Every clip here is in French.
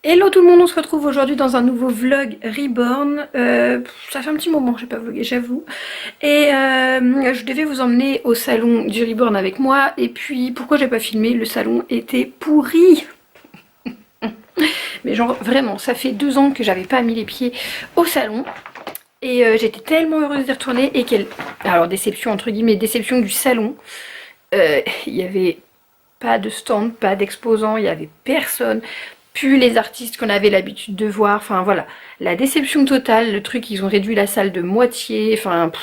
Hello tout le monde, on se retrouve aujourd'hui dans un nouveau vlog Reborn. Ça fait un petit moment que j'ai pas vlogué, j'avoue. Et je devais vous emmener au salon du Reborn avec moi. Et puis pourquoi j'ai pas filmé? Le salon était pourri. Mais genre vraiment, ça fait 2 ans que j'avais pas mis les pieds au salon. Et j'étais tellement heureuse d'y retourner. Et quelle... Alors déception entre guillemets, déception du salon. Il y avait pas de stand, pas d'exposants, il y avait personne. Plus les artistes qu'on avait l'habitude de voir, enfin voilà, la déception totale, le truc, ils ont réduit la salle de moitié, enfin,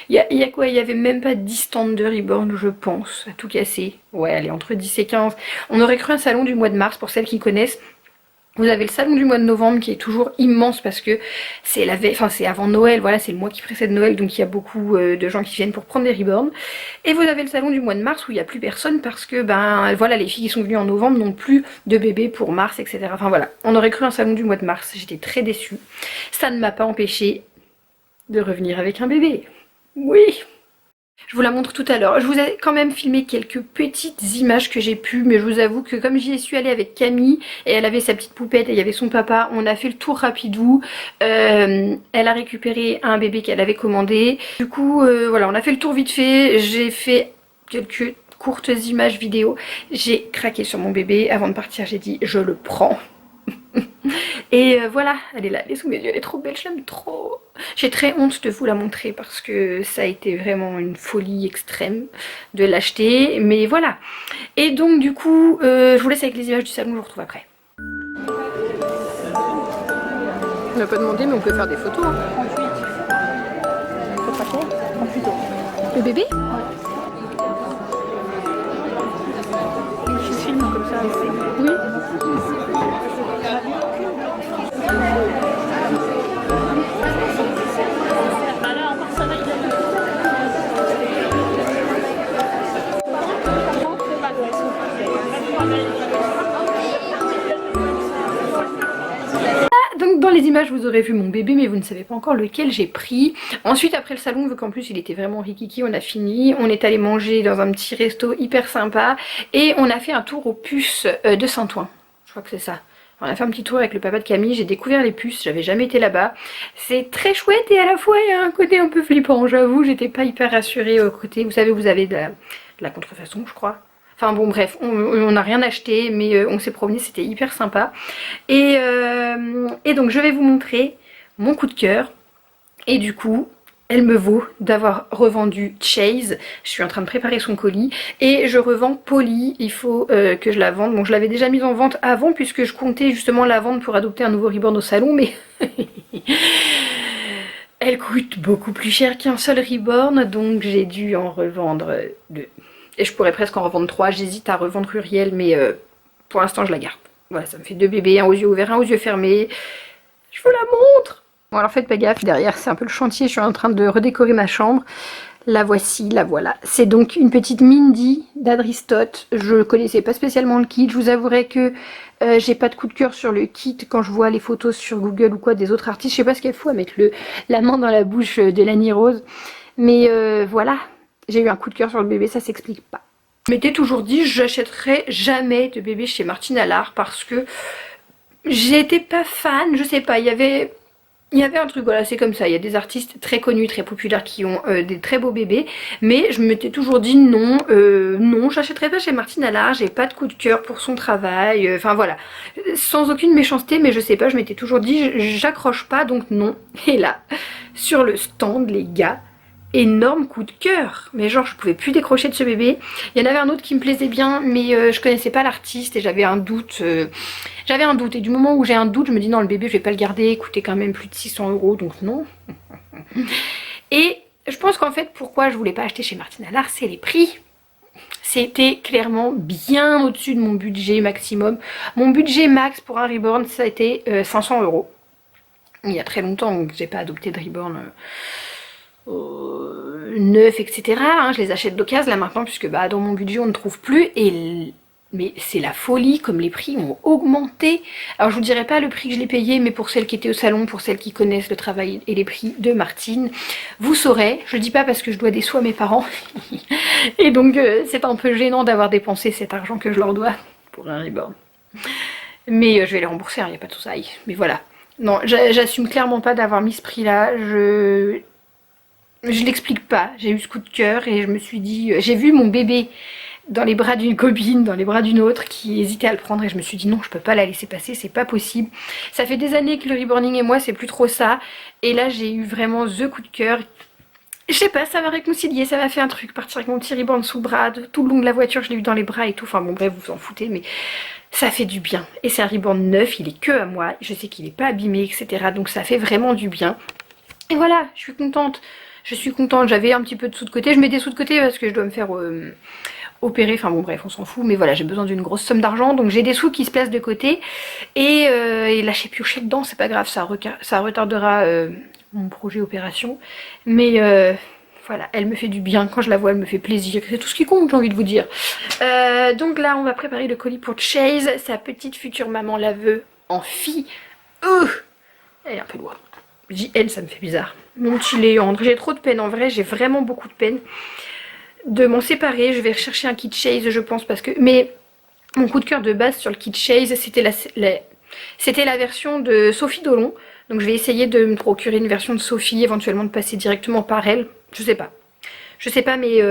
il y a quoi, il y avait même pas 10 stands de Reborn, je pense, à tout casser, ouais, allez, entre 10 et 15, on aurait cru un salon du mois de mars, pour celles qui connaissent. Vous avez le salon du mois de novembre qui est toujours immense parce que c'est la veille, enfin c'est avant Noël, voilà, c'est le mois qui précède Noël, donc il y a beaucoup de gens qui viennent pour prendre des Reborn. Et vous avez le salon du mois de mars où il n'y a plus personne parce que ben voilà, les filles qui sont venues en novembre n'ont plus de bébés pour mars, etc. Enfin voilà, on aurait cru un salon du mois de mars, j'étais très déçue. Ça ne m'a pas empêché de revenir avec un bébé. Oui. Je vous la montre tout à l'heure. Je vous ai quand même filmé quelques petites images que j'ai pu, mais je vous avoue que comme j'y suis allée avec Camille, et elle avait sa petite poupette et il y avait son papa, on a fait le tour rapidou. Elle a récupéré un bébé qu'elle avait commandé. Du coup, voilà, on a fait le tour vite fait. J'ai fait quelques courtes images vidéo. J'ai craqué sur mon bébé. Avant de partir, j'ai dit je le prends. Et voilà, elle est là, elle est sous mes yeux, elle est trop belle, je l'aime trop. J'ai très honte de vous la montrer parce que ça a été vraiment une folie extrême de l'acheter, mais voilà. Et donc du coup, je vous laisse avec les images du salon, je vous retrouve après. On n'a pas demandé, mais on peut faire des photos. Hein. 38. C'est pas cher 38 euros. Le bébé? Je filme comme ça. Oui. Donc dans les images vous aurez vu mon bébé mais vous ne savez pas encore lequel j'ai pris. Ensuite après le salon, vu qu'en plus il était vraiment rikiki, on a fini, on est allé manger dans un petit resto hyper sympa et on a fait un tour aux puces de Saint-Ouen, je crois que c'est ça. On a fait un petit tour avec le papa de Camille, j'ai découvert les puces, j'avais jamais été là-bas. C'est très chouette et à la fois il y a un côté un peu flippant, j'avoue, j'étais pas hyper rassurée au côté, vous savez vous avez de la contrefaçon je crois. Enfin bon bref, on n'a rien acheté mais on s'est promené, c'était hyper sympa. Et donc je vais vous montrer mon coup de cœur. Et du coup, elle me vaut d'avoir revendu Chase. Je suis en train de préparer son colis. Et je revends Polly, il faut que je la vende. Bon je l'avais déjà mise en vente avant puisque je comptais justement la vendre pour adopter un nouveau Reborn au salon. Mais elle coûte beaucoup plus cher qu'un seul Reborn. Donc j'ai dû en revendre 2. Et je pourrais presque en revendre 3. J'hésite à revendre Uriel, mais pour l'instant je la garde. Voilà, ça me fait 2 bébés, un aux yeux ouverts, un aux yeux fermés. Je vous la montre. Bon alors faites pas gaffe, derrière c'est un peu le chantier, je suis en train de redécorer ma chambre. La voici, la voilà. C'est donc une petite Mindy d'Adristote. Je connaissais pas spécialement le kit. Je vous avouerai que j'ai pas de coup de cœur sur le kit quand je vois les photos sur Google ou quoi des autres artistes. Je sais pas ce qu'elle fout à mettre la main dans la bouche de Lani Rose. Mais voilà. J'ai eu un coup de cœur sur le bébé, ça s'explique pas. Je m'étais toujours dit, j'achèterai jamais de bébé chez Martine Allard parce que j'étais pas fan, je sais pas, il y avait un truc, voilà, c'est comme ça, il y a des artistes très connus, très populaires qui ont des très beaux bébés, mais je m'étais toujours dit non, non, j'achèterai pas chez Martine Allard, j'ai pas de coup de cœur pour son travail, enfin voilà, sans aucune méchanceté, mais je sais pas, je m'étais toujours dit, j'accroche pas, donc non. Et là, sur le stand, les gars, énorme coup de cœur, mais genre je pouvais plus décrocher de ce bébé. Il y en avait un autre qui me plaisait bien mais je connaissais pas l'artiste et j'avais un doute et du moment où j'ai un doute je me dis non, le bébé je vais pas le garder, il coûtait quand même plus de 600 € donc non. Et je pense qu'en fait pourquoi je voulais pas acheter chez Martine Allard, c'est les prix. C'était clairement bien au-dessus de mon budget maximum. Mon budget max pour un Reborn ça a été 500 €. Il y a très longtemps que j'ai pas adopté de Reborn neuf, etc. Hein, je les achète d'occasion là maintenant puisque bah, dans mon budget on ne trouve plus mais c'est la folie comme les prix ont augmenté. Alors je vous dirai pas le prix que je l'ai payé, mais pour celles qui étaient au salon, pour celles qui connaissent le travail et les prix de Martine, vous saurez. Je le dis pas parce que je dois des sous à mes parents et donc c'est un peu gênant d'avoir dépensé cet argent que je leur dois pour un Reborn. Mais je vais les rembourser, il n'y a pas de souci. Mais voilà. Non, j'assume clairement pas d'avoir mis ce prix-là. Je l'explique pas. J'ai eu ce coup de cœur et je me suis dit... J'ai vu mon bébé dans les bras d'une copine, dans les bras d'une autre qui hésitait à le prendre et je me suis dit non, je peux pas la laisser passer, c'est pas possible. Ça fait des années que le reborning et moi c'est plus trop ça. Et là j'ai eu vraiment the coup de cœur. Je sais pas, ça m'a réconcilié, ça m'a fait un truc, partir avec mon petit reborn sous le bras, tout le long de la voiture je l'ai eu dans les bras et tout. Enfin bon bref, vous vous en foutez, mais ça fait du bien. Et c'est un reborn neuf, il est que à moi, je sais qu'il est pas abîmé, etc. Donc ça fait vraiment du bien. Et voilà, je suis contente. Je suis contente, j'avais un petit peu de sous de côté. Je mets des sous de côté parce que je dois me faire opérer. Enfin bon bref, on s'en fout. Mais voilà, j'ai besoin d'une grosse somme d'argent. Donc j'ai des sous qui se placent de côté. Et lâcher piocher dedans, c'est pas grave. Ça retardera mon projet opération. Mais voilà, elle me fait du bien. Quand je la vois, elle me fait plaisir. C'est tout ce qui compte, j'ai envie de vous dire. Donc là, on va préparer le colis pour Chase. Sa petite future maman la veut en fille. Elle est un peu loin. JL, ça me fait bizarre. Mon petit Léandre, j'ai trop de peine en vrai, j'ai vraiment beaucoup de peine de m'en séparer. Je vais rechercher un kit Chase, je pense, parce que... Mais mon coup de cœur de base sur le kit Chase, c'était la version de Sophie Dolon. Donc je vais essayer de me procurer une version de Sophie, éventuellement de passer directement par elle. Je sais pas. Je sais pas, mais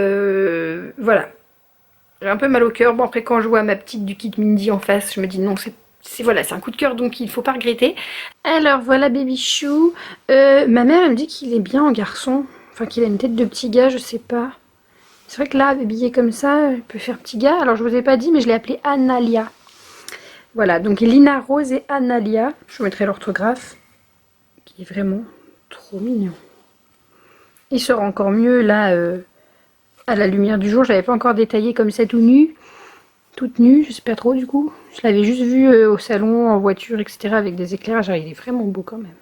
voilà. J'ai un peu mal au cœur. Bon, après, quand je vois ma petite du kit Mindy en face, je me dis non, voilà, c'est un coup de cœur, donc il faut pas regretter. Alors voilà Baby Chou. Ma mère elle me dit qu'il est bien en garçon. Enfin qu'il a une tête de petit gars, je sais pas. C'est vrai que là, habillé comme ça, il peut faire petit gars. Alors je vous ai pas dit, mais je l'ai appelé Analia. Voilà, donc Lina Rose et Analia. Je vous mettrai l'orthographe. Qui est vraiment trop mignon. Il sera encore mieux là, à la lumière du jour. Je l'avais pas encore détaillé comme ça tout nu. Toute nue, je sais pas trop du coup. Je l'avais juste vu au salon, en voiture, etc. avec des éclairages. Alors, il est vraiment beau quand même.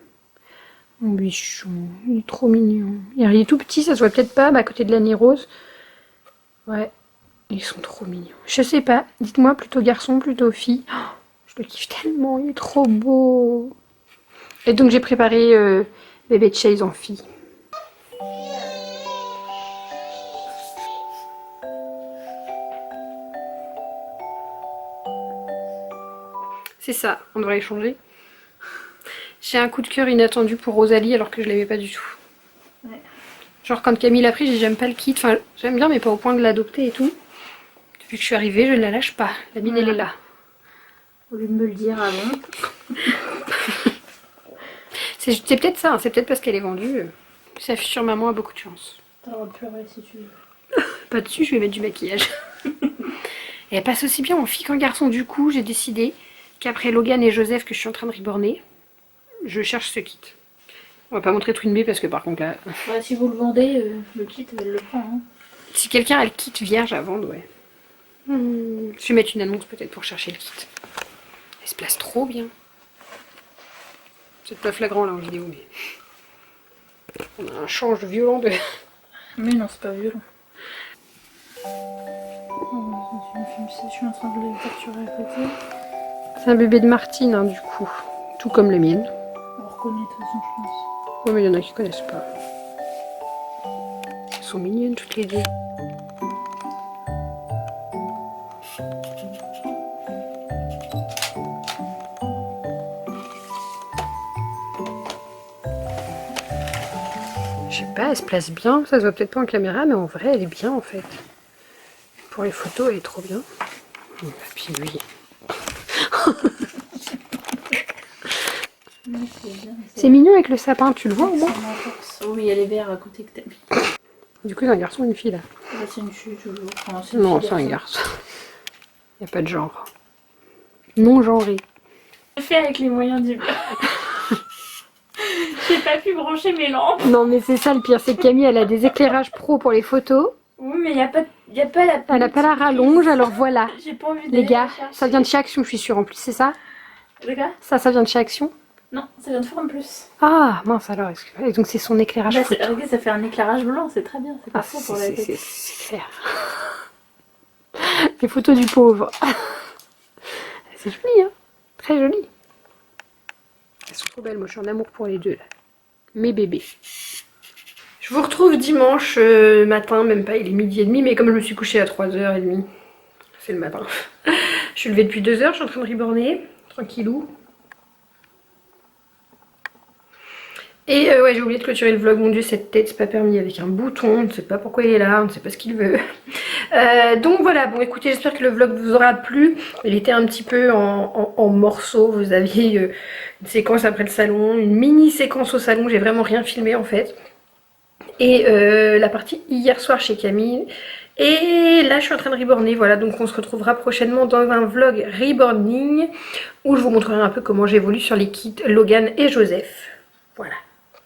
Mon bichon, il est trop mignon. Il est tout petit, ça se voit peut-être pas, mais à côté de l'année rose. Ouais, ils sont trop mignons. Je sais pas, dites-moi plutôt garçon, plutôt fille. Oh, je le kiffe tellement, il est trop beau. Et donc j'ai préparé bébé Chase en fille. C'est ça, on devrait échanger. J'ai un coup de cœur inattendu pour Rosalie alors que je l'avais pas du tout. Ouais. Genre quand Camille l'a pris, j'ai dit j'aime pas le kit. Enfin, j'aime bien mais pas au point de l'adopter et tout. Depuis que je suis arrivée, je ne la lâche pas. La mine, elle est là. Au lieu de me le dire avant. C'est peut-être ça, hein. C'est peut-être parce qu'elle est vendue. Sa future maman a beaucoup de chance. T'as le droit de pleurer si tu veux. Pas dessus, je vais mettre du maquillage. Et elle passe aussi bien en fille qu'en garçon. Du coup, j'ai décidé qu'après Logan et Joseph que je suis en train de reborner, je cherche ce kit. On va pas montrer Twin Bee parce que par contre là... Ouais, si vous le vendez, le kit, elle le prend. Hein. Si quelqu'un a le kit vierge à vendre, ouais. Je vais mettre une annonce peut-être pour chercher le kit. Elle se place trop bien. C'est pas flagrant là en vidéo, mais... On a un change violent de... Mais non, c'est pas violent. Je suis en train de le capturer à côté. C'est un bébé de Martine, hein, du coup. Tout comme le mien. On reconnaît de toute façon, je pense. Oui, mais il y en a qui connaissent pas. Elles sont mignonnes toutes les deux. Je sais pas, elle se place bien. Ça se voit peut-être pas en caméra, mais en vrai, elle est bien en fait. Pour les photos, elle est trop bien. Et puis lui. C'est mignon avec le sapin, tu le vois au moins? Oui, elle est vert à côté que t'as mis. Du coup, c'est un garçon ou une fille là? C'est une fille toujours. Enfin, non, c'est un garçon. Il n'y a pas de genre. Non genré. J'ai fait avec les moyens du J'ai pas pu brancher mes lampes. Non, mais c'est ça le pire, c'est que Camille, elle a des éclairages pro pour les photos. Oui, mais il n'y a pas la... Elle n'a pas la rallonge, alors voilà. J'ai pas envie de... Les gars, ça vient de chez Action, je suis sûre en plus, c'est ça? Les gars? Ça vient de chez Action? Non, ça vient de Forum Plus. Ah, mince alors, excuse-moi. Et donc c'est son éclairage Bah, photo. regarde, ça fait un éclairage blanc, c'est très bien. C'est pas faux pour la tête. C'est clair. Les photos du pauvre. C'est joli, hein? Très joli. Elles sont trop belles, moi je suis en amour pour les deux là. Mes bébés. Je vous retrouve dimanche matin, même pas, il est 12h30, mais comme je me suis couchée à 3h30, c'est le matin. Je suis levée depuis 2h, je suis en train de reborner. tranquillou. Et ouais, j'ai oublié de clôturer le vlog, mon dieu, cette tête, c'est pas permis avec un bouton, on ne sait pas pourquoi il est là, on ne sait pas ce qu'il veut. Donc voilà, bon écoutez, j'espère que le vlog vous aura plu. Il était un petit peu en morceaux, vous aviez une séquence après le salon, une mini séquence au salon, j'ai vraiment rien filmé en fait. Et la partie hier soir chez Camille. Et là je suis en train de reborner, voilà, donc on se retrouvera prochainement dans un vlog reborning où je vous montrerai un peu comment j'évolue sur les kits Logan et Joseph. Voilà,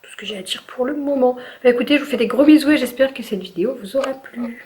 tout ce que j'ai à dire pour le moment. Bah, écoutez, je vous fais des gros bisous et j'espère que cette vidéo vous aura plu.